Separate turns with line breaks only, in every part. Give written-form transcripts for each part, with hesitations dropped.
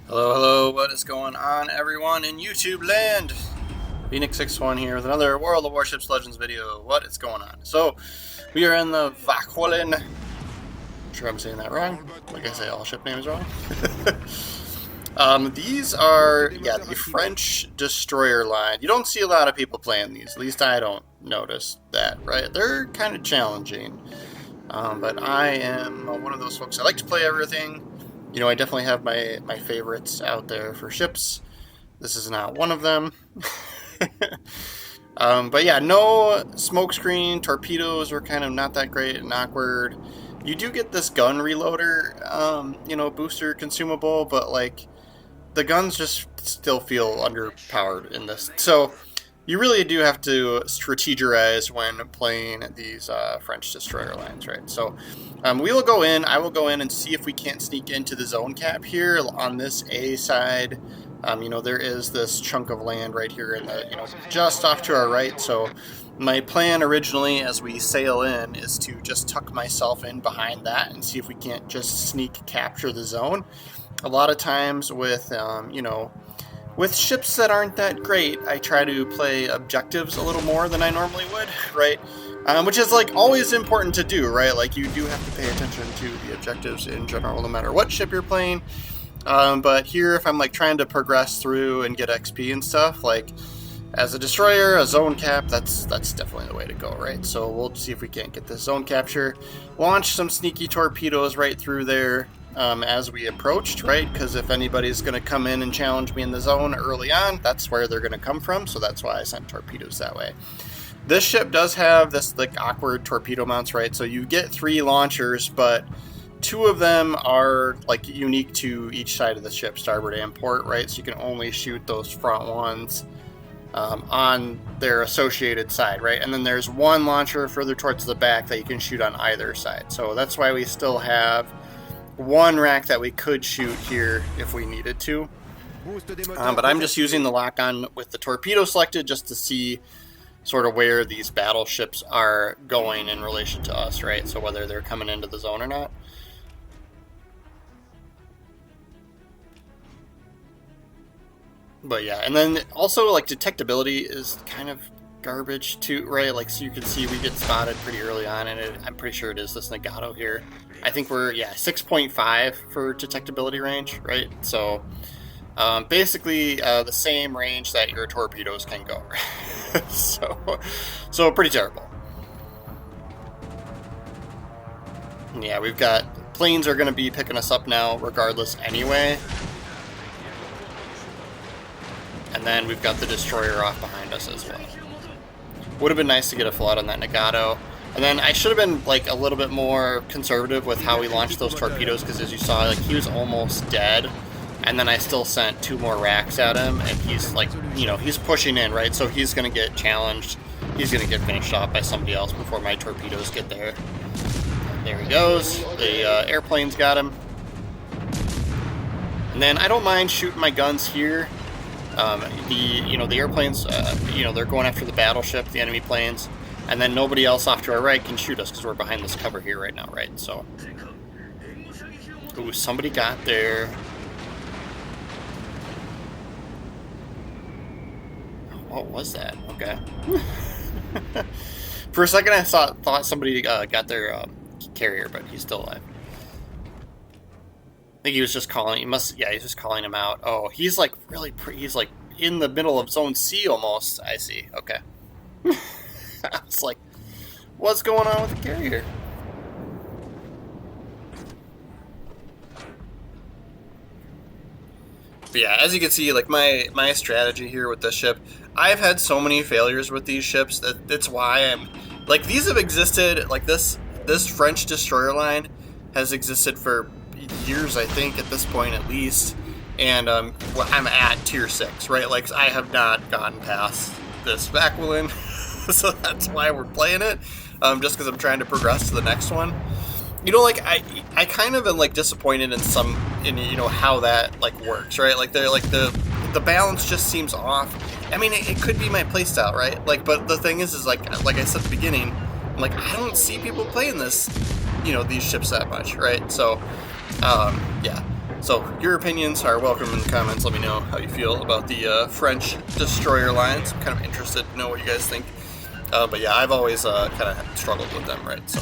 Hello, hello, what is going on, everyone in YouTube land? Phoenix61 here with another World of Warships Legends video. What is going on? So, we are in the Vauquelin. I'm sure I'm saying that wrong. Like I say all ship names wrong. These are, the French destroyer line. You don't see a lot of people playing these. At least I don't notice that, right? They're kind of challenging. But I am one of those folks. I like to play everything. You know, I definitely have my favorites out there for ships. This is not one of them. But yeah, no smokescreen. Torpedoes are kind of not that great and awkward. You do get this gun reloader, booster consumable, but like the guns just still feel underpowered in this. So you really do have to strategize when playing these French destroyer lines, right? So I will go in and see if we can't sneak into the zone cap here on this A side. There is this chunk of land right here in the, just off to our right. So my plan originally as we sail in is to just tuck myself in behind that and see if we can't just sneak capture the zone. A lot of times with, with ships that aren't that great, I try to play objectives a little more than I normally would, right? Which is like always important to do, right? Like you do have to pay attention to the objectives in general, no matter what ship you're playing. But here, if I'm like trying to progress through and get XP and stuff, like as a destroyer, a zone cap, that's definitely the way to go, right? So we'll see if we can't get this zone capture. Launch some sneaky torpedoes right through there. As we approached, right? Because if anybody's going to come in and challenge me in the zone early on, that's where they're going to come from. So that's why I sent torpedoes that way. This ship does have this like awkward torpedo mounts, right? So you get 3 launchers, but 2 of them are like unique to each side of the ship, starboard and port, right? So you can only shoot those front ones on their associated side, right? And then there's 1 launcher further towards the back that you can shoot on either side. So that's why we still have 1 rack that we could shoot here if we needed to. But I'm just using the lock-on with the torpedo selected just to see sort of where these battleships are going in relation to us, right? So whether they're coming into the zone or not. But yeah, and then also like detectability is kind of garbage too, right? Like, so you can see we get spotted pretty early on, and I'm pretty sure it is this Nagato here. I think we're 6.5 for detectability range, right? So basically the same range that your torpedoes can go. so pretty terrible. Yeah, we've got planes are going to be picking us up now regardless anyway. And then we've got the destroyer off behind us as well. Would have been nice to get a flood on that Nagato. And then I should have been like a little bit more conservative with how we launched those torpedoes, because as you saw, like he was almost dead. And then I still sent 2 more racks at him, and he's like, he's pushing in, right? So he's going to get challenged. He's going to get finished off by somebody else before my torpedoes get there. There he goes. The airplane's got him. And then I don't mind shooting my guns here. The airplanes, they're going after the battleship, the enemy planes, and then nobody else off to our right can shoot us because we're behind this cover here right now, right? So, ooh, somebody got there. What was that? Okay. For a second, I thought somebody got their carrier, but he's still alive. I think he was just calling. He's just calling him out. Oh, he's like really he's like in the middle of zone C almost. I see. Okay. I was like, what's going on with the carrier? But yeah, as you can see, like my strategy here with this ship, I've had so many failures with these ships that's why I'm like, these have existed, like this French destroyer line has existed for years, I think, at this point at least, and I'm at tier 6, right? Like, I have not gotten past this Vauquelin, so that's why we're playing it, just because I'm trying to progress to the next one. Like I kind of am like disappointed in how that like works, right? Like the balance just seems off. I mean, it could be my playstyle, right? Like, but the thing is like I said at the beginning, like I don't see people playing this, these ships that much, right? So yeah, So your opinions are welcome in the comments. Let me know how you feel about the French destroyer lines. I'm kind of interested to know what you guys think. But yeah, I've always kind of struggled with them, right? So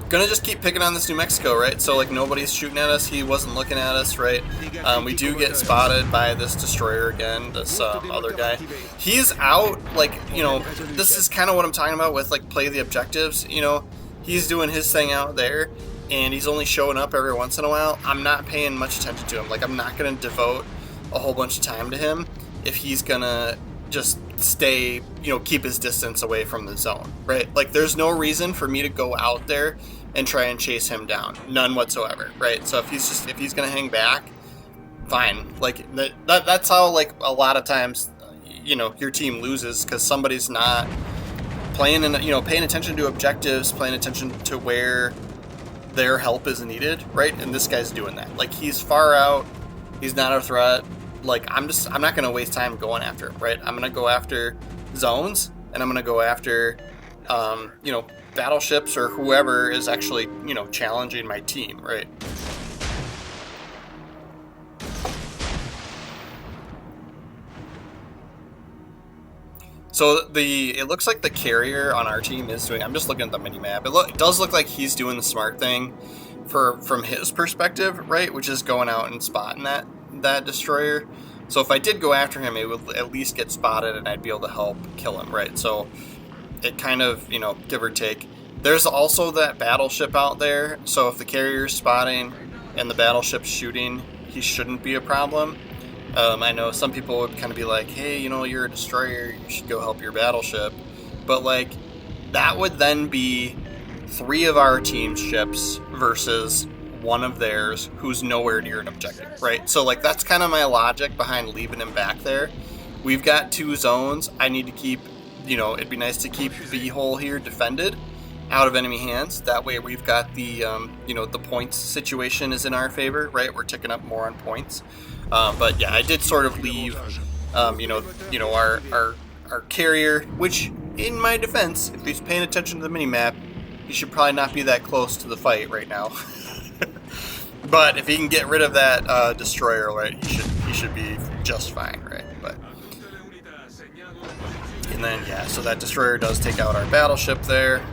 gonna just keep picking on this New Mexico, right? So like nobody's shooting at us. He wasn't looking at us, right? We do get spotted by this destroyer again, this other guy. He's out, like, you know, this is kind of what I'm talking about with like play the objectives, you know. He's doing his thing out there, and he's only showing up every once in a while. I'm not paying much attention to him. Like, I'm not going to devote a whole bunch of time to him if he's going to just stay, you know, keep his distance away from the zone, right? Like, there's no reason for me to go out there and try and chase him down. None whatsoever, right? So if he's going to hang back, fine. Like, that's how, like, a lot of times, you know, your team loses because somebody's not playing and, you know, paying attention to objectives, paying attention to where their help is needed, right? And this guy's doing that. Like, he's far out, he's not a threat. Like, I'm not going to waste time going after him, right? I'm going to go after zones, and I'm going to go after, you know, battleships or whoever is actually, you know, challenging my team, right? So it looks like the carrier on our team is doing. I'm just looking at the mini map. It does look like he's doing the smart thing, from his perspective, right? Which is going out and spotting that destroyer. So if I did go after him, it would at least get spotted, and I'd be able to help kill him, right? So it kind of, you know, give or take. There's also that battleship out there. So if the carrier's spotting and the battleship's shooting, he shouldn't be a problem. I know some people would kind of be like, hey, you know, you're a destroyer, you should go help your battleship. But, like, that would then be 3 of our team's ships versus 1 of theirs who's nowhere near an objective, right? So, like, that's kind of my logic behind leaving him back there. We've got 2 zones. I need to keep, you know, it'd be nice to keep B-hole here defended out of enemy hands. That way we've got the, you know, the points situation is in our favor, right? We're ticking up more on points. But yeah, I did sort of leave, you know, our carrier, which, in my defense, if he's paying attention to the mini-map, he should probably not be that close to the fight right now. But if he can get rid of that destroyer, right, he should be just fine, right? But and then yeah, so that destroyer does take out our battleship there.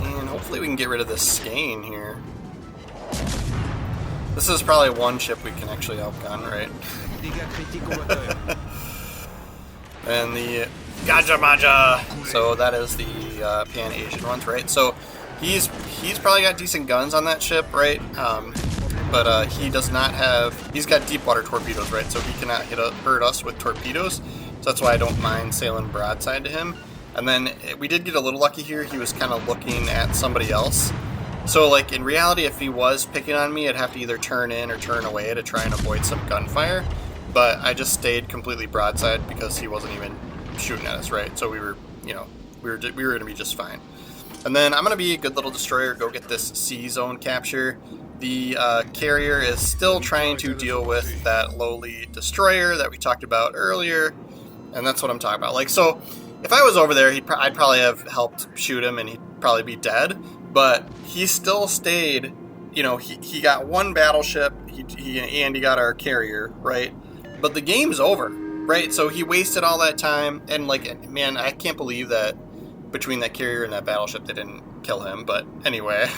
And hopefully we can get rid of this skein here. This is probably one ship we can actually outgun, right? And the Gaja Maja. So that is the Pan-Asian ones, right? So he's probably got decent guns on that ship, right? But he does not have. He's got deep water torpedoes, right? So he cannot hurt us with torpedoes. So that's why I don't mind sailing broadside to him. And then we did get a little lucky here. He was kind of looking at somebody else. So, like, in reality, if he was picking on me, I'd have to either turn in or turn away to try and avoid some gunfire. But I just stayed completely broadside because he wasn't even shooting at us, right? So we were, you know, we were going to be just fine. And then I'm going to be a good little destroyer, go get this sea zone capture. The carrier is still trying to deal with that lowly destroyer that we talked about earlier. And that's what I'm talking about. Like, so if I was over there, I'd probably have helped shoot him and he'd probably be dead. But he still stayed, you know, he got 1 battleship, and he got our carrier, right? But the game's over, right? So he wasted all that time, and, like, man, I can't believe that between that carrier and that battleship they didn't kill him. But anyway,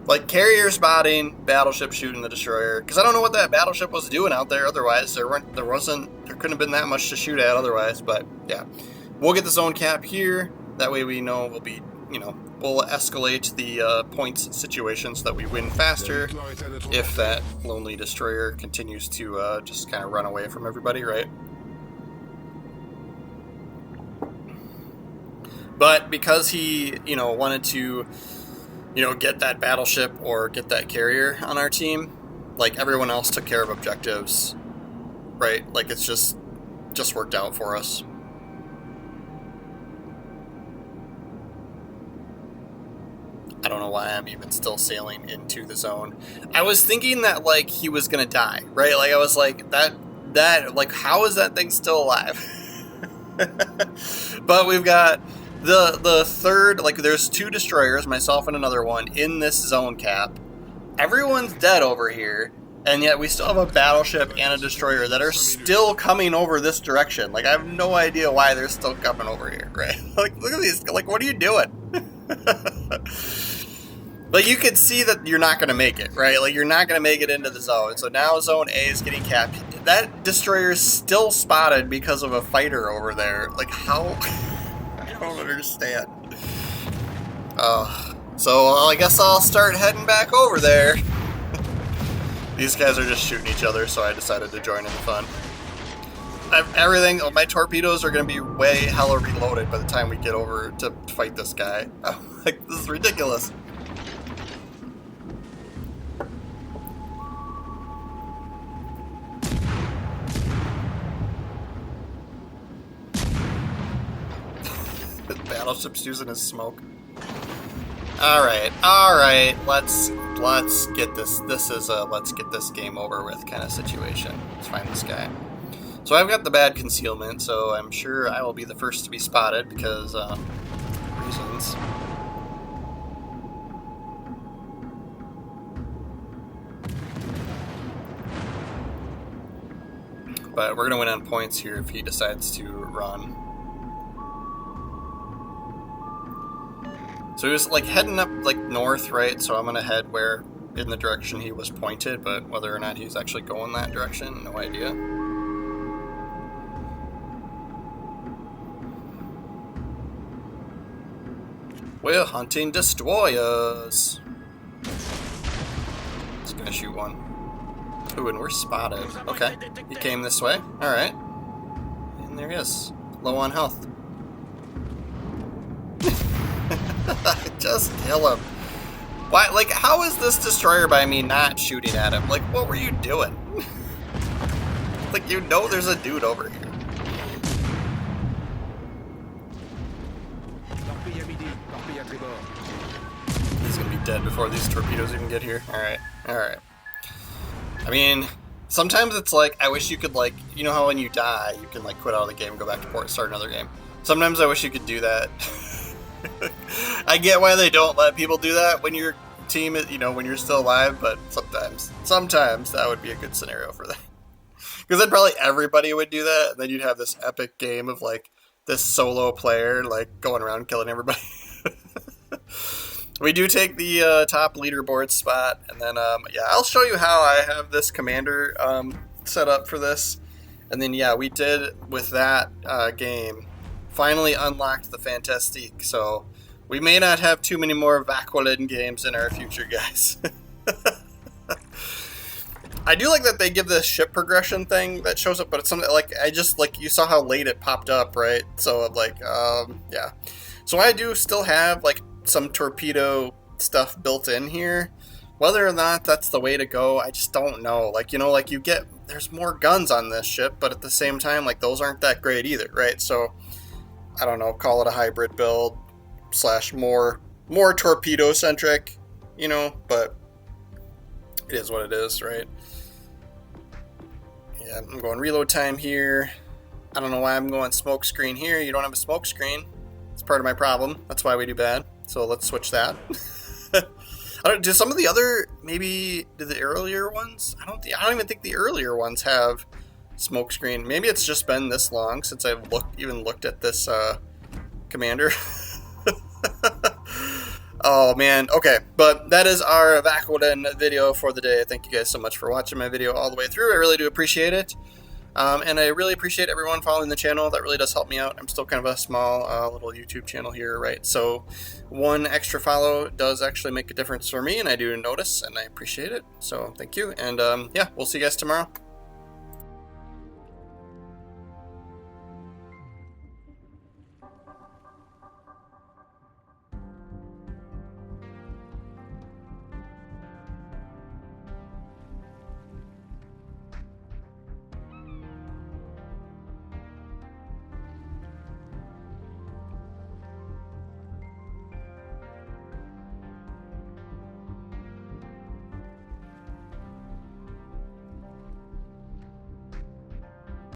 like, carrier spotting, battleship shooting the destroyer, because I don't know what that battleship was doing out there. Otherwise, there couldn't have been that much to shoot at otherwise. But yeah, we'll get the zone cap here. That way we know we'll be, you know, we'll escalate the points situation so that we win faster if that lonely destroyer continues to just kind of run away from everybody, right? But because he, you know, wanted to, you know, get that battleship or get that carrier on our team, like, everyone else took care of objectives, right? Like, it's just worked out for us. I don't know why I'm even still sailing into the zone. I was thinking that, like, he was gonna die, right? Like, I was like, that, like, how is that thing still alive? But we've got the third, like there's 2 destroyers, myself and another one, in this zone cap. Everyone's dead over here, and yet we still have a battleship and a destroyer that are still coming over this direction. Like, I have no idea why they're still coming over here, right? Like, look at these, like, what are you doing? Like, you can see that you're not going to make it, right? Like, you're not going to make it into the zone. So now zone A is getting capped. That destroyer is still spotted because of a fighter over there. Like, how? I don't understand. So I guess I'll start heading back over there. These guys are just shooting each other, so I decided to join in the fun. Everything, my torpedoes are going to be way hella reloaded by the time we get over to fight this guy. Like, this is ridiculous. The battleship's using his smoke. Alright, let's get this. This is a let's get this game over with kind of situation. Let's find this guy. So I've got the bad concealment, so I'm sure I will be the first to be spotted because reasons. But we're gonna win on points here if he decides to run. So he was like heading up like north, right? So I'm gonna head where in the direction he was pointed, but whether or not he's actually going that direction, no idea. We're hunting destroyers. Just gonna shoot one. Ooh, and we're spotted. Okay, he came this way. All right, and there he is, low on health. Just kill him. Why? Like, how is this destroyer by me not shooting at him? Like, what were you doing? Like, you know there's a dude over here. He's gonna be dead before these torpedoes even get here. Alright, alright. I mean, sometimes it's like, I wish you could, like, you know how when you die, you can, like, quit out of the game and go back to port and start another game. Sometimes I wish you could do that. I get why they don't let people do that when your team is, you know, when you're still alive, but sometimes that would be a good scenario for that. Because then probably everybody would do that, and then you'd have this epic game of, like, this solo player, like, going around killing everybody. We do take the top leaderboard spot, and then, yeah, I'll show you how I have this commander set up for this. And then, yeah, we did, with that game, finally unlocked the Fantastique, so we may not have too many more Vauquelin games in our future, guys. I do like that they give this ship progression thing that shows up, but it's something like, I just, like, you saw how late it popped up, right? So I'm like, yeah. So I do still have, like, some torpedo stuff built in here. Whether or not that's the way to go, I just don't know. Like, you know, like, you get, there's more guns on this ship, but at the same time, like, those aren't that great either, right? So I don't know, call it a hybrid build / more torpedo centric, you know, but it is what it is, right? Yeah, I'm going reload time here. I don't know why I'm going smoke screen here. You don't have a smoke screen. It's part of my problem. That's why we do bad. So let's switch that. Do some of the other, maybe, do the earlier ones? I don't even think the earlier ones have smoke screen. Maybe it's just been this long since I've even looked at this commander. Oh man, okay, but that is our Vauquelin video for the day. Thank you guys so much for watching my video all the way through. I really do appreciate it. And I really appreciate everyone following the channel. That really does help me out. I'm still kind of a small little YouTube channel here, right? So one extra follow does actually make a difference for me, and I do notice, and I appreciate it. So thank you, and yeah, we'll see you guys tomorrow.